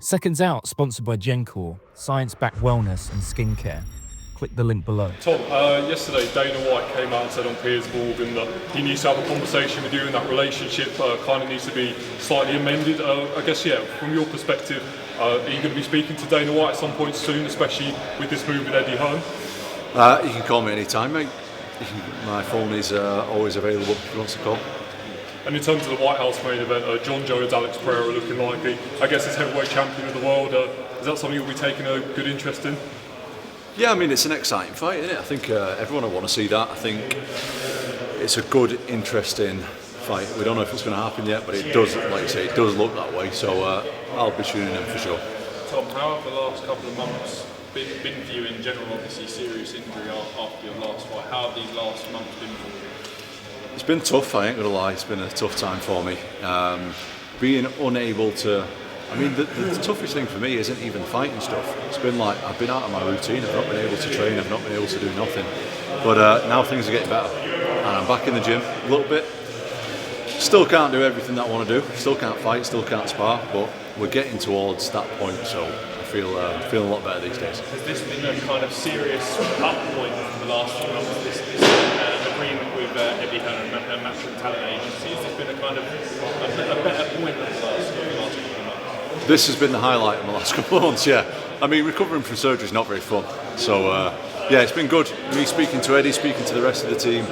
Seconds Out, sponsored by Gencor, science-backed wellness and skincare. Click the link below. Tom, yesterday Dana White came out and said on Piers Morgan that he needs to have a conversation with you and that relationship kind of needs to be slightly amended. I guess, from your perspective, are you going to be speaking to Dana White at some point soon, especially with this move with Eddie Hearn? You can call me anytime, mate. My phone is always available if you want to call. And in terms of the White House main event, John Jones, Alex Pereira looking likely, I guess, as heavyweight champion of the world. Is that something you'll be taking a good interest in? Yeah, I mean, it's an exciting fight, isn't it? I think everyone will want to see that. I think it's a good, interesting fight. We don't know if it's going to happen yet, but it does, like you say, it does look that way. So I'll be tuning in for sure. Tom, how have the last couple of months been for you in general? Obviously, serious injury after your last fight. How have these last months been for you? It's been tough, I ain't going to lie. It's been a tough time for me. Being unable to... I mean, the toughest thing for me isn't even fighting stuff. It's been like, I've been out of my routine, I've not been able to train, I've not been able to do nothing. But now things are getting better. And I'm back in the gym a little bit. Still can't do everything that I want to do. Still can't fight, still can't spar, but we're getting towards that point, so I feel a lot better these days. Has this been a kind of serious up point in the last few months, this agreement with Eddie Hearn and Matchroom talent agency? Has this been a kind of a better point than the last couple of months? This has been the highlight of the last couple of months, yeah. I mean, recovering from surgery is not very fun. So, it's been good. Me speaking to Eddie, speaking to the rest of the team,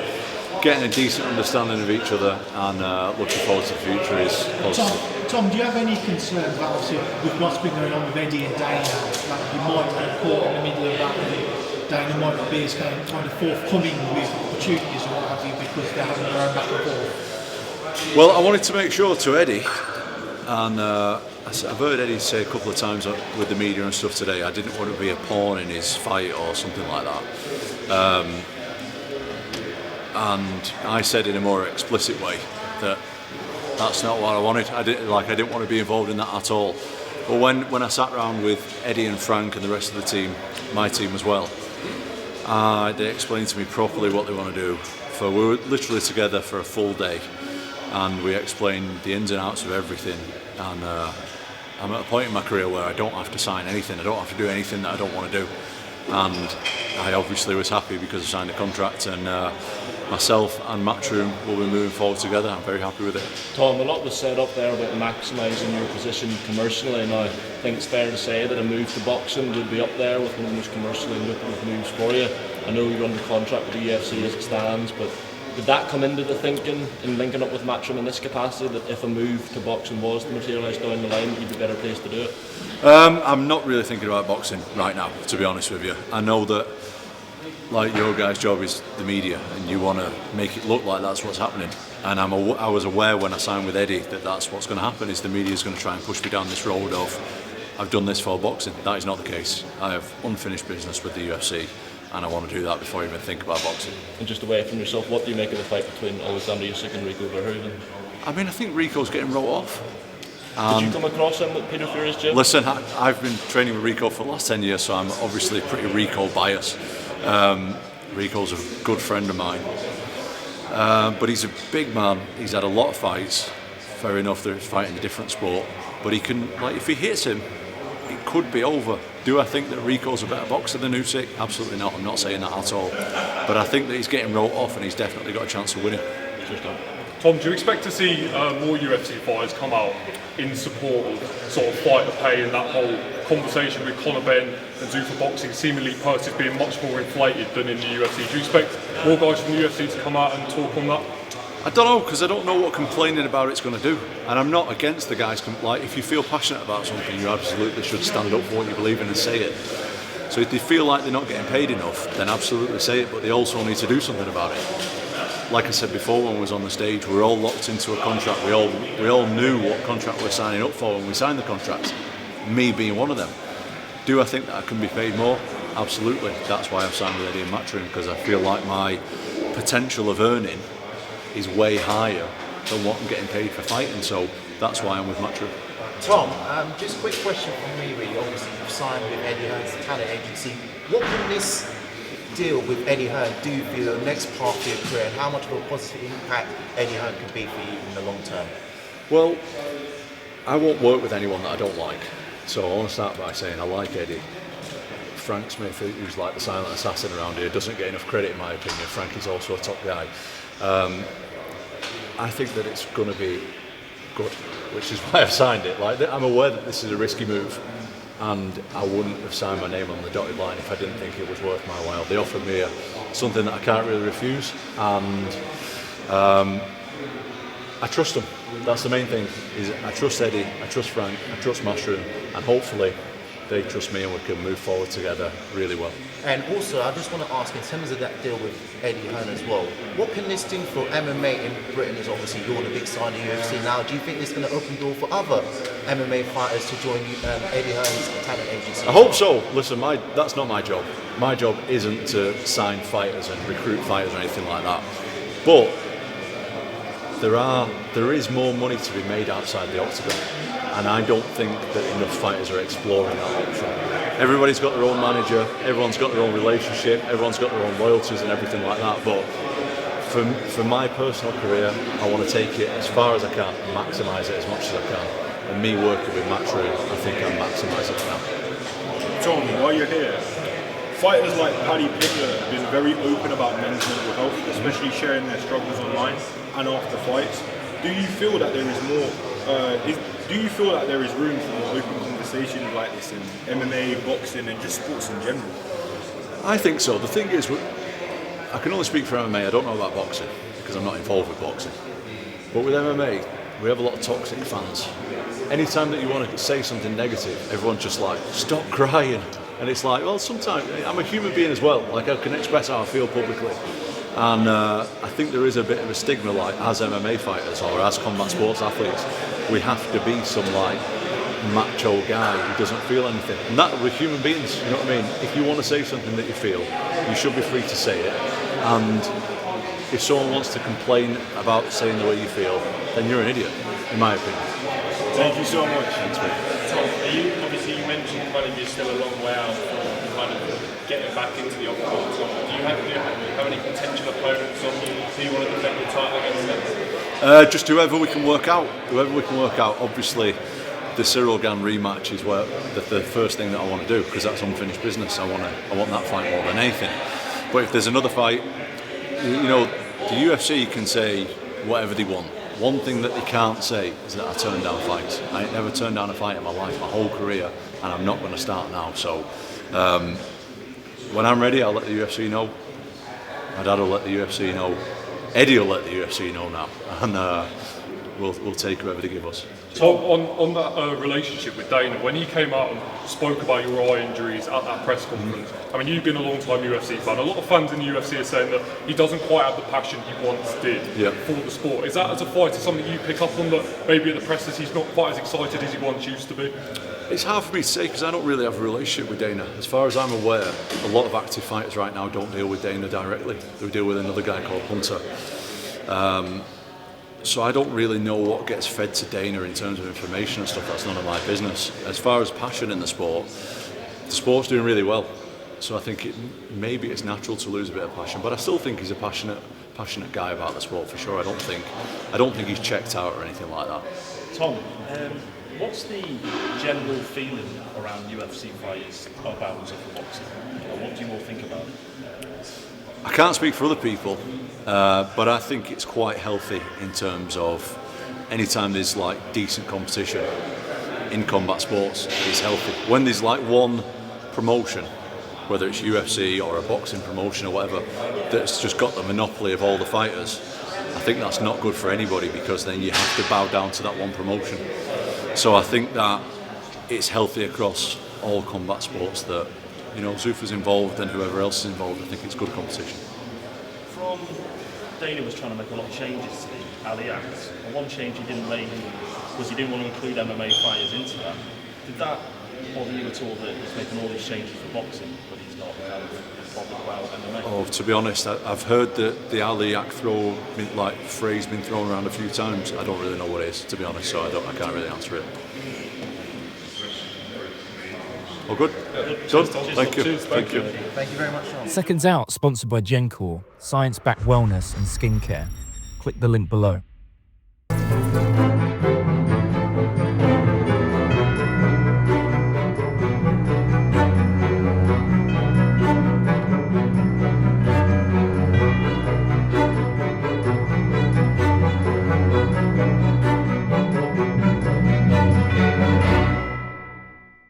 getting a decent understanding of each other, and looking forward to the future is positive. Tom, do you have any concerns about, obviously, with what's been going on with Eddie and Dana? Like, you might get caught in the middle of that, and Dana might not be as kind of forthcoming with opportunities or what have you because they're having their own back and forth? Well, I wanted to make sure to Eddie, and I've heard Eddie say a couple of times with the media and stuff today, I didn't want to be a pawn in his fight or something like that. And I said in a more explicit way that that's not what I wanted. I didn't want to be involved in that at all. But when I sat around with Eddie and Frank and the rest of the team, my team as well, they explained to me properly what they want to do. So we were literally together for a full day, and we explained the ins and outs of everything. And I'm at a point in my career where I don't have to sign anything. I don't have to do anything that I don't want to do. And I obviously was happy because I signed a contract, and myself and Matchroom will be moving forward together. I'm very happy with it. Tom, a lot was said up there about maximising your position commercially, and I think it's fair to say that a move to boxing would be up there with one of the most commercially lucrative moves for you. I know you're under contract with the UFC as it stands, but did that come into the thinking in linking up with Matchroom in this capacity, that if a move to boxing was to materialise down the line, that you'd be better placed to do it? I'm not really thinking about boxing right now, to be honest with you. I know that, like, your guys' job is the media, and you want to make it look like that's what's happening. And I was aware when I signed with Eddie that that's what's going to happen, is the media is going to try and push me down this road of I've done this for boxing. That is not the case. I have unfinished business with the UFC, and I want to do that before I even think about boxing. And just away from yourself, what do you make of the fight between Alexander Usyk and Rico Verhoeven? I mean, I think Rico's getting wrote off. Did you come across him at Peter Fury's gym? Listen, I've been training with Rico for the last 10 years, so I'm obviously pretty Rico biased. Rico's a good friend of mine. But he's a big man. He's had a lot of fights. Fair enough, they're fighting a different sport. But he can, like, if he hits him, it could be over. Do I think that Rico's a better boxer than Usyk? Absolutely not. I'm not saying that at all. But I think that he's getting wrote off, and he's definitely got a chance of winning. Tom, do you expect to see more UFC fighters come out in support of sort of fight the pay and that whole conversation with Conor Benn and Zuffa Boxing, seemingly purses being much more inflated than in the UFC? Do you expect more guys from the UFC to come out and talk on that? I don't know, because I don't know what complaining about it's going to do. And I'm not against the guys. Like, if you feel passionate about something, you absolutely should stand up for what you believe in and say it. So if they feel like they're not getting paid enough, then absolutely say it, but they also need to do something about it. Like I said before when we was on the stage, we're all locked into a contract. We all knew what contract we were signing up for when we signed the contract, me being one of them. Do I think that I can be paid more? Absolutely. That's why I've signed with Eddie and Matchroom, because I feel like my potential of earning is way higher than what I'm getting paid for fighting, so that's why I'm with Matchroom. Tom, just a quick question from me really. Obviously you've signed with Eddie Hearn's talent agency. What can this deal with Eddie Hearn do for the next part of your career, and how much of a positive impact Eddie Hearn can be for you in the long term? Well, I won't work with anyone that I don't like. So I want to start by saying I like Eddie. Frank Smith, who's like the silent assassin around here, doesn't get enough credit in my opinion. Frank is also a top guy. I think that it's going to be good, which is why I've signed it. Like, I'm aware that this is a risky move, and I wouldn't have signed my name on the dotted line if I didn't think it was worth my while. They offered me something that I can't really refuse, and I trust them. That's the main thing. Is I trust Eddie, I trust Frank, I trust Matchroom, and hopefully they trust me and we can move forward together really well. And also, I just want to ask, in terms of that deal with Eddie Hearn as well, what can this do for MMA in Britain? As obviously you're the big star in the UFC now. Do you think this is going to open the door for other MMA fighters to join Eddie Hearn's talent agency? I hope so. Listen, that's not my job. My job isn't to sign fighters and recruit fighters or anything like that. But there is more money to be made outside the Octagon, and I don't think that enough fighters are exploring that option. Everybody's got their own manager, everyone's got their own relationship, everyone's got their own loyalties and everything like that, but for my personal career, I want to take it as far as I can and maximise it as much as I can. And me working with Matchroom, I think I'm maximising it now. Tom, while you're here, fighters like Paddy Pimblett have been very open about men's mental health, especially sharing their struggles online and after fights. Do you feel that there is more? Do you feel that there is room for more open conversations like this in MMA, boxing, and just sports in general? I think so. The thing is, I can only speak for MMA. I don't know about boxing because I'm not involved with boxing. But with MMA, we have a lot of toxic fans. Anytime that you want to say something negative, everyone's just like, stop crying. And it's like, well, sometimes I'm a human being as well. Like, I can express how I feel publicly. And I think there is a bit of a stigma, like, as MMA fighters or as combat sports athletes, we have to be some, like, macho guy who doesn't feel anything. And that, we're human beings, you know what I mean? If you want to say something that you feel, you should be free to say it. And if someone wants to complain about saying the way you feel, then you're an idiot, in my opinion. Thank you so much. Thanks, mate. Tom, obviously you mentioned kind of you're still a long way out from kind of getting back into the Octagon. Do you have any potential opponents on you who you want to defend your title against them? Just whoever we can work out. Obviously, the Cyril Gann rematch is where the first thing that I want to do, because that's unfinished business. I want that fight more than anything. But if there's another fight, you know, the UFC can say whatever they want. One thing that they can't say is that I turn down fights. I ain't never turned down a fight in my life, my whole career, and I'm not going to start now. So when I'm ready, I'll let the UFC know. My dad will let the UFC know. Eddie will let the UFC know now, and we'll take whoever they give us. So on that relationship with Dana, when he came out and spoke about your eye injuries at that press conference, I mean, you've been a long time UFC fan. A lot of fans in the UFC are saying that he doesn't quite have the passion he once did for the sport. Is that, as a fighter, something you pick up on, that maybe at the presses he's not quite as excited as he once used to be? It's hard for me to say because I don't really have a relationship with Dana. As far as I'm aware, a lot of active fighters right now don't deal with Dana directly. They deal with another guy called Hunter. So I don't really know what gets fed to Dana in terms of information and stuff. That's none of my business. As far as passion in the sport's doing really well. So I think maybe it's natural to lose a bit of passion, but I still think he's a passionate guy about the sport for sure. I don't think he's checked out or anything like that. Tom, what's the general feeling around UFC fighters about boxing? What do you all think about it? I can't speak for other people, but I think it's quite healthy in terms of anytime there's like decent competition in combat sports, it's healthy. When there's like one promotion, whether it's UFC or a boxing promotion or whatever, that's just got the monopoly of all the fighters, I think that's not good for anybody, because then you have to bow down to that one promotion. So I think that it's healthy across all combat sports that, you know, Zuffa's involved and whoever else is involved. I think it's good competition. From Dana was trying to make a lot of changes to the Ali Act, and one change he didn't make was he didn't want to include MMA fighters into that. Did that bother you at all, that he's making all these changes for boxing, but he's not kind of bothered about MMA? Oh, to be honest, I've heard that the Ali Act phrase been thrown around a few times. I don't really know what it is, to be honest, so I can't really answer it. All good? Done? Thank you. Thank you. Thank you very much, Sean. Seconds Out, sponsored by Gencor, science-backed wellness and skincare. Click the link below.